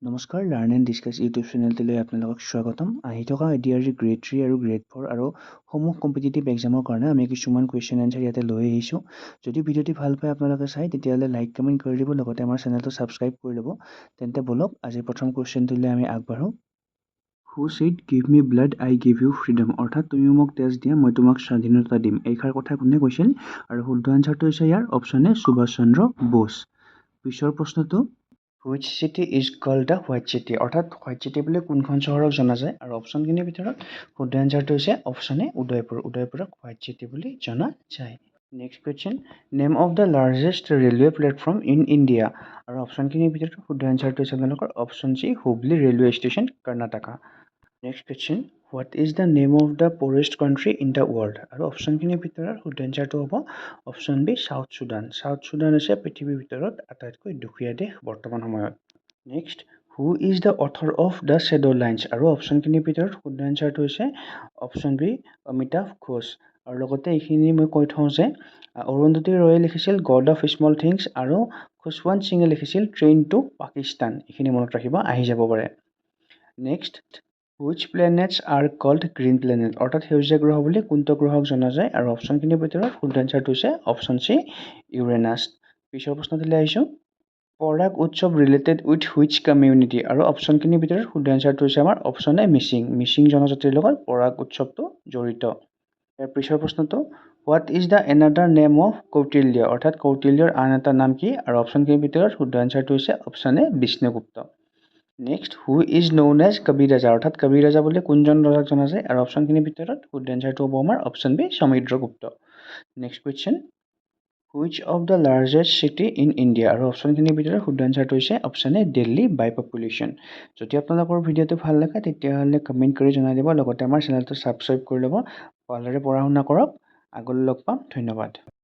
নমস্কাৰ learn and discuss YouTube চেনেলটোলৈ আপোনালোকক স্বাগতম। আহি থকা এডিআৰজি গ্ৰেড 3 আৰু গ্ৰেড 4 আৰু সমূহ কম্পিটিটিভ এক্সামৰ কাৰণে আমি কিছুমান কুৱেশ্যন এনচাৰ ইয়াতে লৈ আহিছোঁ। যদি ভিডিঅ'টি ভাল পায় আপোনালোকে চাই তেতিয়াহ'লে লাইক কমেণ্ট কৰি দিব, লগতে আমাৰ চেনেলটো ছাবস্ক্ৰাইব কৰি ল'ব। তেন্তে বলক আজিৰ প্ৰথম কুৱেশ্যনটোলৈ আমি আগবাঢ়োঁ। হু ছেইড গিভ মি ব্লাড আই গিভ ইউ ফ্ৰীডম, অৰ্থাৎ তুমি মোক তেজ দিয়া মই তোমাক স্বাধীনতা দিম। এইষাৰ কথা কোনে কৈছিল? আৰু শুদ্ধ এনচাৰটো হৈছে ইয়াৰ অপশ্যন এ সুভাষ চন্দ্ৰ বোস। পিছৰ প্ৰশ্নটো, Which city is called the White City, অৰ্থাৎ হোৱাইট চিটি বুলি কোনখন চহৰক জনা যায়? আৰু অপশ্যনখিনিৰ ভিতৰত শুদ্ধ এনচাৰটো হৈছে অপশ্যন এ উদয়পুৰ। উদয়পুৰক হোৱাইট চিটি বুলি জনা যায়। Next question, name of the largest railway platform in India. আৰু অপশ্যনখিনিৰ ভিতৰত শুদ্ধ এনচাৰটো হৈছে আপোনালোকৰ option C Hubli railway station, Karnataka. Next question, what is the name of the poorest country in the world. আৰু অপশ্যনখিনিৰ ভিতৰত শুদ্ধ এনচাৰটো হ'ব option B South Sudan. South Sudan হৈছে পৃথিৱীৰ ভিতৰত আটাইতকৈ দুখীয়া দেশ বৰ্তমান সময়ত। Next, who is the author of the shadow lines. আৰু অপশ্যনখিনিৰ ভিতৰত শুদ্ধ এনচাৰটো হৈছে অপশ্যন বি অমিতাভ ঘোষ। আৰু লগতে এইখিনি মই কৈ থওঁ যে অৰুন্ধতী ৰয়ে লিখিছিল গড অফ স্মল থিংছ, আৰু খুশৱন্ত সিঙে লিখিছিল ট্ৰেইন টু পাকিস্তান। এইখিনি মনত ৰাখিব, আহি যাব পাৰে। Next, which planets R cold green planet, অৰ্থাৎ সেউজীয়া গ্ৰহ বুলি কোনটো গ্ৰহক জনা যায়? আৰু অপশ্যনখিনিৰ ভিতৰত শুদ্ধ এনচাৰটো হৈছে অপশ্যন চি ইউৰেনাছ। পিছৰ প্ৰশ্নটোলৈ আহিছোঁ, পৰাগ উৎসৱ ৰিলেটেড উইথ হুইচ কমিউনিটি। আৰু অপশ্যনখিনিৰ ভিতৰত শুদ্ধ এনচাৰটো হৈছে আমাৰ অপশ্যন এ মিচিং। মিচিং জনজাতিৰ লগত পৰাগ উৎসৱটো জড়িত। ইয়াৰ পিছৰ প্ৰশ্নটো, what is the another name of Kautilya, অৰ্থাৎ কৌটিল্যৰ আন এটা নাম কি? আৰু অপশ্যনখিনিৰ ভিতৰত শুদ্ধ এনচাৰটো হৈছে option A Vishnugupta. Next, who is known as কবিৰ ৰাজা, অৰ্থাৎ কবিৰ ৰাজা বুলি কোনজন ৰজাক জনা যায়? আৰু অপশ্যনখিনিৰ ভিতৰত শুদ্ধ এনচাৰটো হ'ব আমাৰ option B Samudragupta. Next question, which of the largest city in India. আৰু অপশ্যনখিনিৰ ভিতৰত শুদ্ধ এনচাৰটো হৈছে option A Delhi by population. যদি আপোনালোকৰ ভিডিঅ'টো ভাল লাগে তেতিয়াহ'লে কমেণ্ট কৰি জনাই দিব, লগতে আমাৰ চেনেলটো ছাবস্ক্ৰাইব কৰি ল'ব। ভালদৰে পঢ়া শুনা কৰক, আগলৈ লগ পাম, ধন্যবাদ।